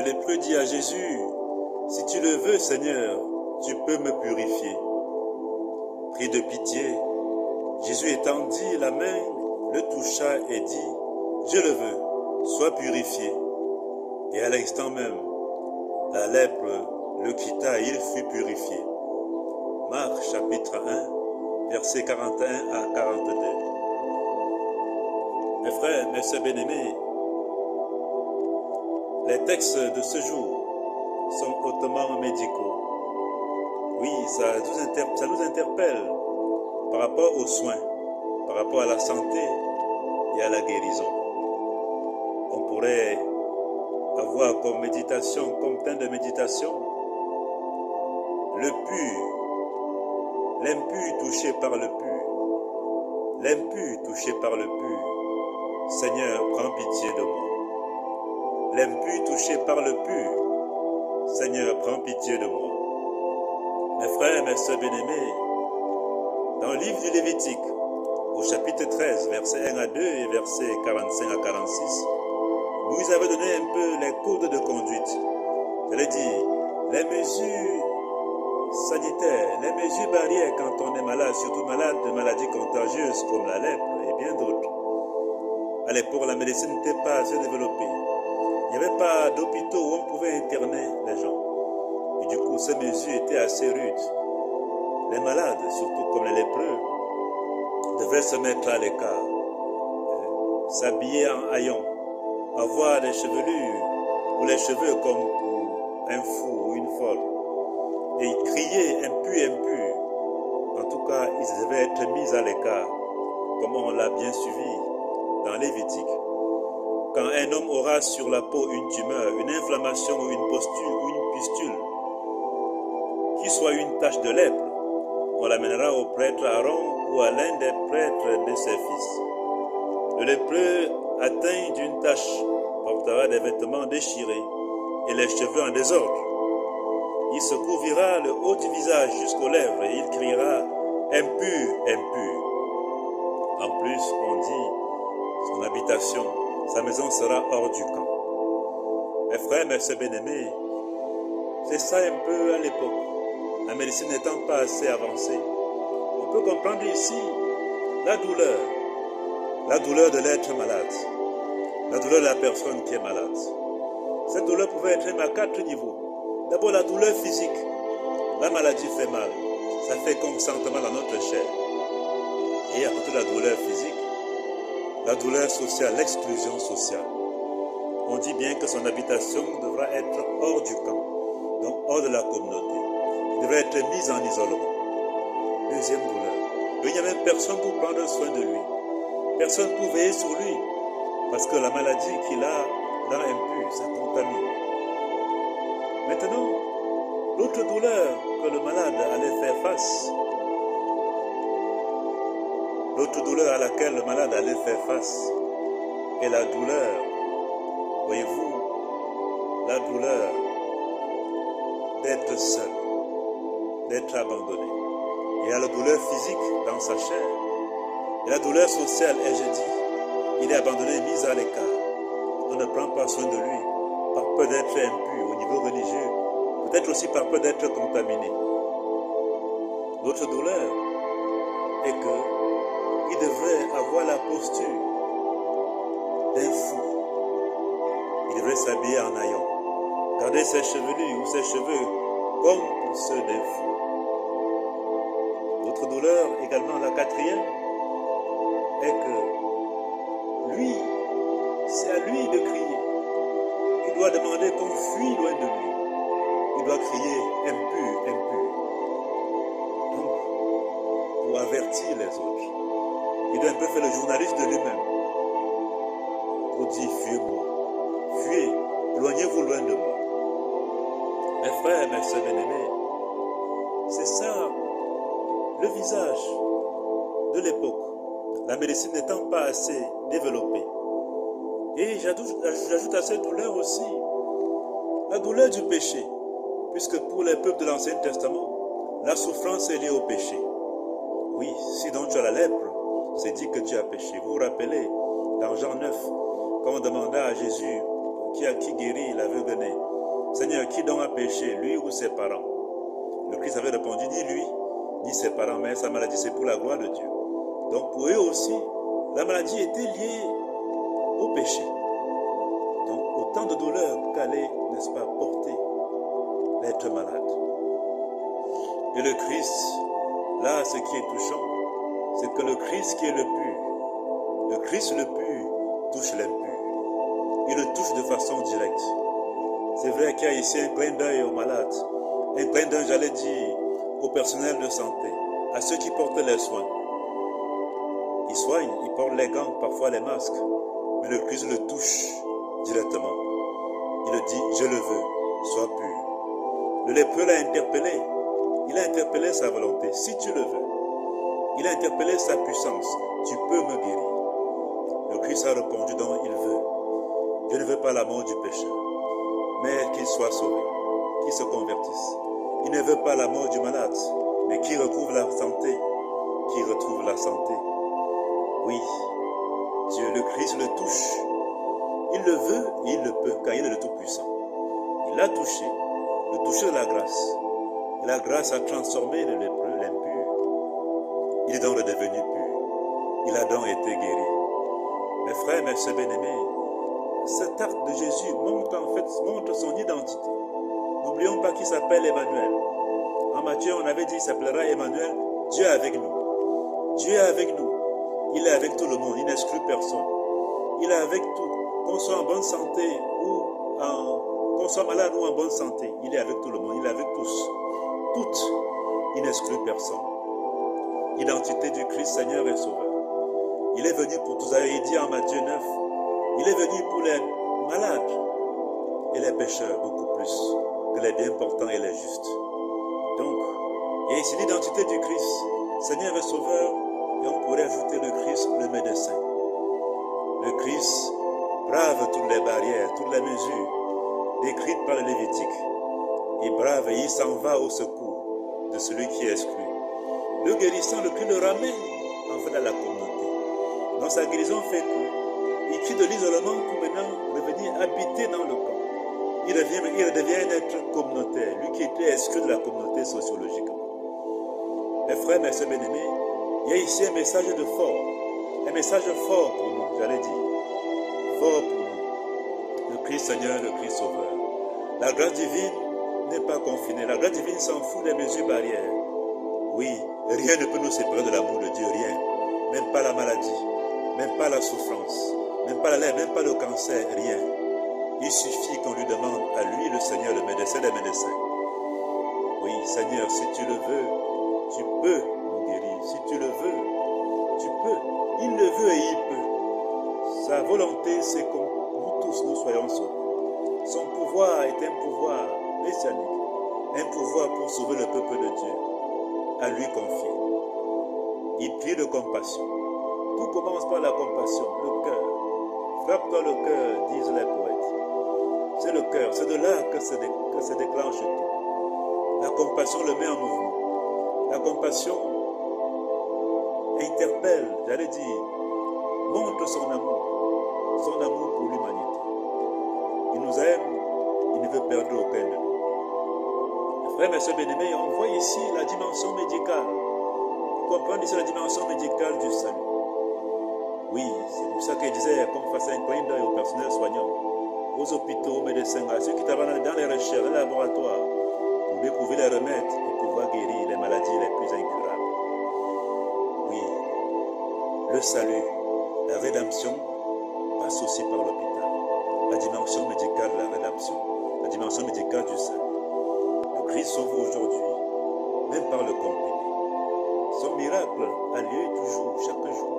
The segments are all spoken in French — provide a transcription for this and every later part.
Le lépreux dit à Jésus, « Si tu le veux, Seigneur, tu peux me purifier. » Pris de pitié, Jésus étendit la main, le toucha et dit, « Je le veux, sois purifié. » Et à l'instant même, la lèpre le quitta et il fut purifié. Marc chapitre 1, versets 41 à 42. Mes frères, mes sœurs bien-aimés, les textes de ce jour sont hautement médicaux. Oui, ça nous interpelle par rapport aux soins, par rapport à la santé et à la guérison. On pourrait avoir comme méditation, comme thème de méditation, le pur, l'impur touché par le pur, l'impur touché par le pur. Seigneur, prends pitié de moi. L'impur touché par le pur. Seigneur, prends pitié de moi. Mes frères, mes sœurs bien-aimés, dans le livre du Lévitique, au chapitre 13, versets 1 à 2 et versets 45 à 46, Moïse avait donné un peu les codes de conduite. J'allais dire, les mesures sanitaires, les mesures barrières quand on est malade, surtout malade de maladies contagieuses comme la lèpre et bien d'autres. À l'époque, la médecine n'était pas assez développée. Il n'y avait pas d'hôpitaux où on pouvait interner les gens. Et du coup, ces mesures étaient assez rudes. Les malades, surtout comme les lépreux, devaient se mettre à l'écart, s'habiller en haillons, avoir des chevelures ou les cheveux comme pour un fou ou une folle, et crier impur, impur. En tout cas, ils devaient être mis à l'écart, comme on l'a bien suivi dans Lévitique. Quand un homme aura sur la peau une tumeur, une inflammation ou une pustule, qui soit une tache de lèpre, on l'amènera au prêtre Aaron ou à l'un des prêtres de ses fils. Le lépreux atteint d'une tache portera des vêtements déchirés et les cheveux en désordre. Il se couvrira le haut du visage jusqu'aux lèvres et il criera « Impur, impur ». En plus, on dit son habitation, sa maison sera hors du camp. Mes frères, mes sœurs bien-aimés, c'est ça un peu à l'époque. La médecine n'étant pas assez avancée. On peut comprendre ici la douleur de l'être malade, la douleur de la personne qui est malade. Cette douleur pouvait être à 4 niveaux. D'abord, la douleur physique. La maladie fait mal. Ça fait comme sentir mal à notre chair. Et à côté de la douleur physique, la douleur sociale, l'exclusion sociale. On dit bien que son habitation devra être hors du camp, donc hors de la communauté. Il devrait être mis en isolement. Deuxième douleur. Il n'y a même personne pour prendre soin de lui. Personne pour veiller sur lui. Parce que la maladie qu'il a rend impur, ça contamine. Maintenant, l'autre douleur que le malade allait faire face, l'autre douleur à laquelle le malade allait faire face est la douleur, voyez-vous, la douleur d'être seul, d'être abandonné. Il y a la douleur physique dans sa chair, et la douleur sociale, et je dis, il est abandonné, mis à l'écart. On ne prend pas soin de lui, par peur d'être impur au niveau religieux, peut-être aussi par peur d'être contaminé. L'autre douleur est qu'il devrait avoir la posture d'un fou. Il devrait s'habiller en haillons, garder ses chevelures ou ses cheveux comme pour ceux d'un fou. L'autre douleur, également la quatrième, est que lui, c'est à lui de crier. Il doit demander qu'on fuit loin de lui. Il doit crier impur, impur. Donc, pour avertir les autres, il doit un peu faire le journaliste de lui-même. Pour dire, fuyez-moi, fuyez, éloignez-vous loin de moi. Mes frères, mes sœurs bien-aimés, c'est ça le visage de l'époque. La médecine n'étant pas assez développée. Et j'ajoute à cette douleur aussi la douleur du péché, puisque pour les peuples de l'Ancien Testament, la souffrance est liée au péché. Oui, si donc tu as la lèpre, c'est dit que tu as péché. Vous vous rappelez, dans Jean 9, quand on demanda à Jésus qui guérit l'aveugle né, Seigneur, qui donc a péché, lui ou ses parents? Le Christ avait répondu, ni lui, ni ses parents, mais sa maladie, c'est pour la gloire de Dieu. Donc pour eux aussi, la maladie était liée au péché. Donc autant de douleur qu'allait, n'est-ce pas, porter l'être malade. Et le Christ, là, ce qui est touchant, c'est que le Christ qui est le pur, le Christ le pur touche l'impur. Il le touche de façon directe. C'est vrai qu'il y a ici un clin d'œil aux malades, un clin d'œil, j'allais dire, au personnel de santé, à ceux qui portent les soins. Ils soignent, ils portent les gants, parfois les masques, mais le Christ le touche directement. Il le dit, je le veux, sois pur. Le lépreux l'a interpellé. Il a interpellé sa volonté, si tu le veux. Il a interpellé sa puissance, tu peux me guérir. Le Christ a répondu, donc il veut. Je ne veux pas la mort du pécheur, mais qu'il soit sauvé, qu'il se convertisse. Il ne veut pas la mort du malade, mais qu'il retrouve la santé, qu'il retrouve la santé. Oui, Dieu, le Christ le touche. Il le veut et il le peut, car il est le Tout-Puissant. Il l'a touché, le toucher de la grâce. Et la grâce a transformé le lépreux, l'impur. Il est donc redevenu pur. Il a donc été guéri. Mes frères, mes sœurs bien-aimés, cet acte de Jésus montre son identité. N'oublions pas qu'il s'appelle Emmanuel. En Matthieu, on avait dit qu'il s'appellera Emmanuel, Dieu avec nous. Dieu est avec nous. Il est avec tout le monde, il n'exclut personne. Il est avec tout. Qu'on soit en bonne santé ou qu'on soit malade ou en bonne santé, il est avec tout le monde, il est avec tous. Toutes, il n'exclut personne. Identité du Christ, Seigneur et Sauveur. Il est venu pour tous. Il dit en Matthieu 9, il est venu pour les malades et les pécheurs, beaucoup plus que les bien portants et les justes. Donc, il y a ici l'identité du Christ, Seigneur et Sauveur, et on pourrait ajouter le Christ, le médecin. Le Christ brave toutes les barrières, toutes les mesures décrites par le Lévitique. Il brave et il s'en va au secours de celui qui est exclu. Le guérissant, le Christ le ramène en fait à la communauté. Donc sa guérison fait qu'il quitte de l'isolement pour maintenant revenir habiter dans le camp. Il redevient un être communautaire, lui qui était exclu de la communauté sociologiquement. Mes frères, mes sœurs bien-aimés, il y a ici un message de fort. Un message fort pour nous, j'allais dire. Fort pour nous. Le Christ Seigneur, le Christ Sauveur. La grâce divine n'est pas confinée. La grâce divine s'en fout des mesures barrières. Oui, rien ne peut nous séparer de l'amour de Dieu, rien. Même pas la maladie, même pas la souffrance, même pas la lèpre, même pas le cancer, rien. Il suffit qu'on lui demande à lui, le Seigneur, le médecin des médecins. Oui, Seigneur, si tu le veux, tu peux nous guérir. Si tu le veux, tu peux. Il le veut et il peut. Sa volonté, c'est que nous tous, nous soyons sauvés. Son pouvoir est un pouvoir messianique, un pouvoir pour sauver le peuple de Dieu. À lui confier. Il prie de compassion. Tout commence par la compassion, le cœur. Frappe-toi le cœur, disent les poètes. C'est le cœur, c'est de là que se déclenche tout. La compassion le met en mouvement. La compassion interpelle, j'allais dire, montre son amour pour l'humanité. Il nous aime, il ne veut perdre aucun de nous. Frères et sœurs bien-aimés, on voit ici la dimension médicale. Vous comprenez ici la dimension médicale du salut. Oui, c'est pour ça qu'il disait qu'on fasse un clin d'œil au personnel soignant, aux hôpitaux, aux médecins, à ceux qui travaillent dans les recherches, les laboratoires, pour découvrir les remèdes et pouvoir guérir les maladies les plus incurables. Oui, le salut, la rédemption passe aussi par l'hôpital. La dimension médicale de la rédemption, la dimension médicale du salut. Le Christ sauve aujourd'hui, même par le comprimé. Son miracle a lieu toujours, chaque jour.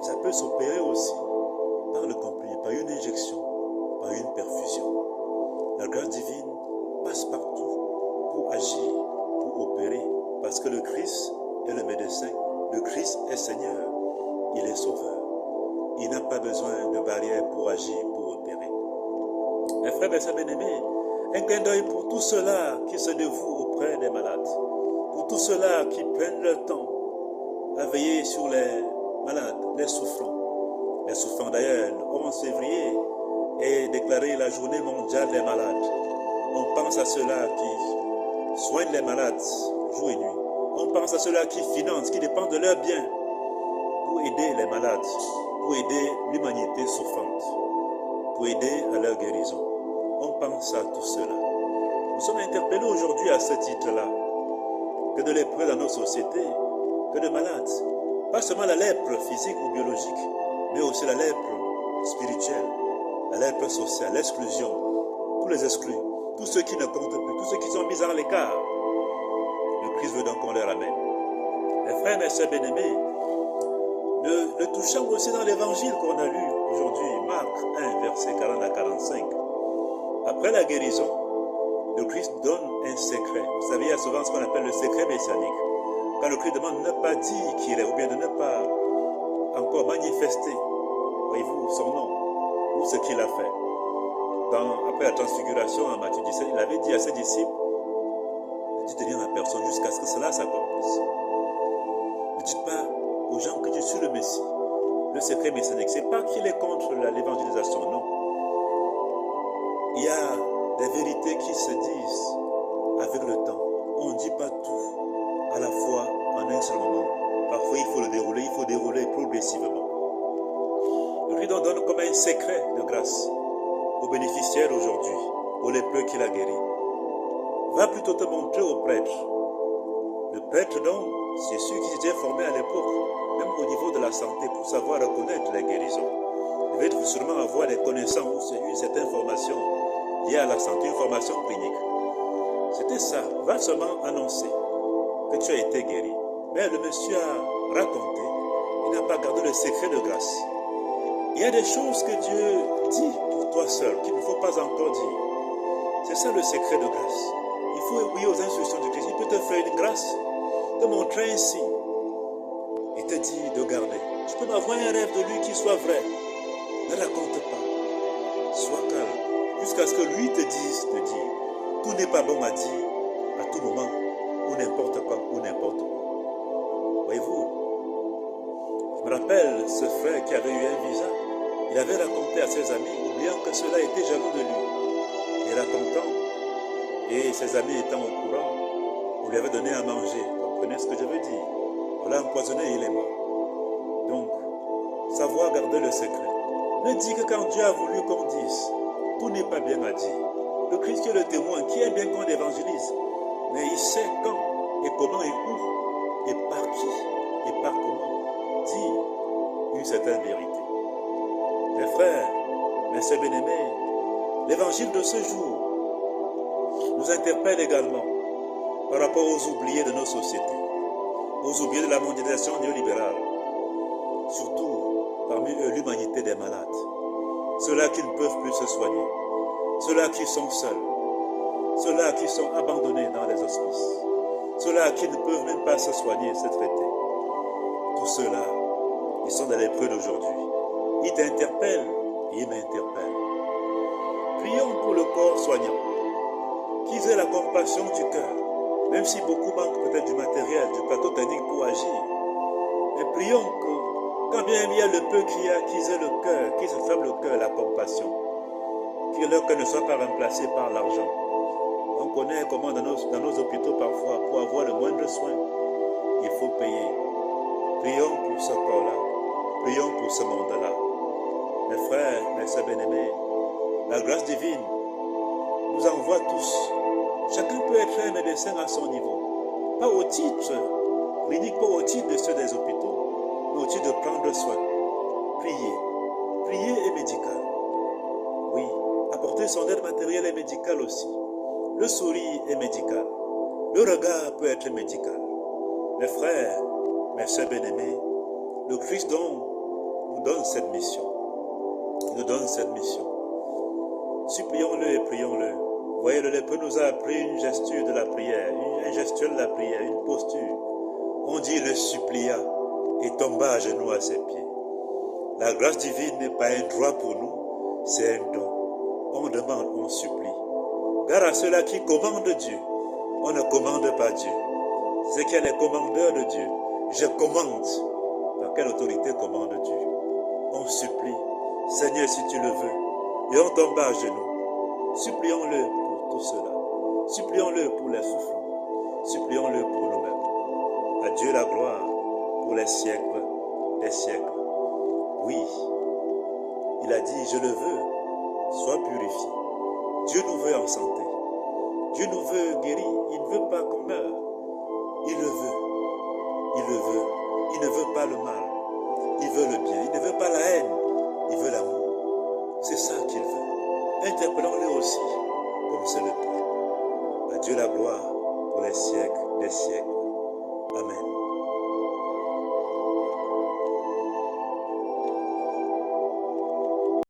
Ça peut s'opérer aussi par le comprimé, par une injection, par une perfusion. La grâce divine passe partout pour agir, pour opérer, parce que le Christ est le médecin, le Christ est Seigneur, il est Sauveur. Il n'a pas besoin de barrières pour agir, pour opérer. Mes frères, mes sœurs bien-aimés, un clin d'œil pour tous ceux-là qui se dévouent auprès des malades, pour tous ceux-là qui prennent leur temps à veiller sur les malades, les souffrants. Les souffrants d'ailleurs, le 11 février est déclaré la journée mondiale des malades. On pense à ceux-là qui soignent les malades jour et nuit. On pense à ceux-là qui financent, qui dépendent de leurs biens pour aider les malades, pour aider l'humanité souffrante, pour aider à leur guérison. On pense à tout cela. Nous sommes interpellés aujourd'hui à ce titre-là, que de lépreux dans nos sociétés, que de malades. Pas seulement la lèpre physique ou biologique, mais aussi la lèpre spirituelle, la lèpre sociale, l'exclusion, tous les exclus, tous ceux qui ne comptent plus, tous ceux qui sont mis en l'écart. Le Christ veut donc qu'on les ramène. Mes frères, mes sœurs bien-aimés, le touchant aussi dans l'évangile qu'on a lu aujourd'hui, Marc 1, verset 40 à 45. Après la guérison, le Christ donne un secret. Vous savez, il y a souvent ce qu'on appelle le secret messianique. Quand le Christ demande de ne pas dire qui il est, ou bien de ne pas encore manifester, voyez-vous, son nom, ou ce qu'il a fait. Après la transfiguration en Matthieu 17, il avait dit à ses disciples, ne dites rien à personne jusqu'à ce que cela s'accomplisse. Ne dites pas aux gens que je suis le Messie. Le secret messianique, ce n'est pas qu'il est contre l'évangélisation, non. Il y a des vérités qui se disent avec le temps. On ne dit pas tout à la fois en un seul moment. Parfois, il faut dérouler progressivement. Le Christ donne comme un secret de grâce aux bénéficiaires aujourd'hui, aux lépreux qu'il a guéris. Va plutôt te montrer au prêtre. Le prêtre, donc, c'est celui qui s'était formé à l'époque, même au niveau de la santé, pour savoir reconnaître les guérisons. Il va sûrement avoir des connaissances ou une certaine formation liée à la santé, une formation clinique. C'était ça. Va seulement annoncer que tu as été guéri. Mais le monsieur a raconté, il n'a pas gardé le secret de grâce. Il y a des choses que Dieu dit pour toi seul, qu'il ne faut pas encore dire. C'est ça le secret de grâce. Il faut obéir aux instructions de Christ. Il peut te faire une grâce, te montrer un signe et te dire de garder. Tu peux m'avoir un rêve de lui qui soit vrai. Ne raconte pas. Sois calme jusqu'à ce que lui te dise de dire. Tout n'est pas bon à dire à tout moment, ou n'importe quoi, ou n'importe où. Voyez-vous, je me rappelle ce frère qui avait eu un visa. Il avait raconté à ses amis, oubliant que ceux-là étaient jaloux de lui. Et racontant, et ses amis étant au courant, on lui avait donné à manger. Vous comprenez ce que je veux dire? On l'a empoisonné et il est mort. Donc, savoir garder le secret. Ne dis que quand Dieu a voulu qu'on dise, tout n'est pas bien à dire. Le Christ est le témoin, qui aime bien qu'on évangélise, mais il sait quand et comment et où et par qui et par comment dire une certaine vérité. Mes frères, mes sœurs bien-aimés, l'évangile de ce jour nous interpelle également par rapport aux oubliés de nos sociétés, aux oubliés de la mondialisation néolibérale, surtout parmi eux l'humanité des malades, ceux-là qui ne peuvent plus se soigner, ceux-là qui sont seuls, ceux-là qui sont abandonnés dans les hospices, ceux-là qui ne peuvent même pas se soigner et se traiter. Tous ceux-là, ils sont dans l'épreuve d'aujourd'hui. Ils t'interpellent et ils m'interpellent. Prions pour le corps soignant, qu'ils aient la compassion du cœur, même si beaucoup manquent peut-être du matériel, du plateau technique pour agir. Mais prions que, quand bien il y a le peu qu'il y a, qu'ils aient le cœur, qu'ils se fassent le cœur, la compassion, que leur cœur ne soit pas remplacé par l'argent. On connaît comment dans nos hôpitaux parfois, pour avoir le moindre soin, il faut payer. Prions pour ce corps-là, prions pour ce monde-là. Mes frères, mes sœurs bien-aimés, la grâce divine nous envoie tous. Chacun peut être un médecin à son niveau. Pas au titre clinique, pas au titre de ceux des hôpitaux, mais au titre de prendre soin. Prier. Prier est médical. Oui, apporter son aide matérielle est médical aussi. Le sourire est médical. Le regard peut être médical. Mes frères, mes sœurs bien-aimés, le Christ donc nous donne cette mission. Il nous donne cette mission. Supplions-le et prions-le. Voyez, le lépreux nous a appris une gesture de la prière, un gestuel de la prière, une posture. On dit le supplia et tomba à genoux à ses pieds. La grâce divine n'est pas un droit pour nous, c'est un don. On demande, on supplie. Gare à ceux-là qui commandent Dieu. On ne commande pas Dieu. C'est qu'il y a les commandeurs de Dieu. Je commande. Par quelle autorité commande Dieu? On supplie. Seigneur, si tu le veux. Et on tombe à genoux. Supplions-le pour tout cela. Supplions-le pour les souffrants. Supplions-le pour nous-mêmes. À Dieu la gloire pour les siècles des siècles. Oui, il a dit, je le veux, sois purifié. Dieu nous veut en santé. Dieu nous veut guéris. Il ne veut pas qu'on meure. Il le veut. Il le veut. Il ne veut pas le mal. Il veut le bien. Il ne veut pas la haine. Il veut l'amour. C'est ça qu'il veut. Interpellons-le aussi, comme c'est le plan. À Dieu la gloire pour les siècles des siècles. Amen.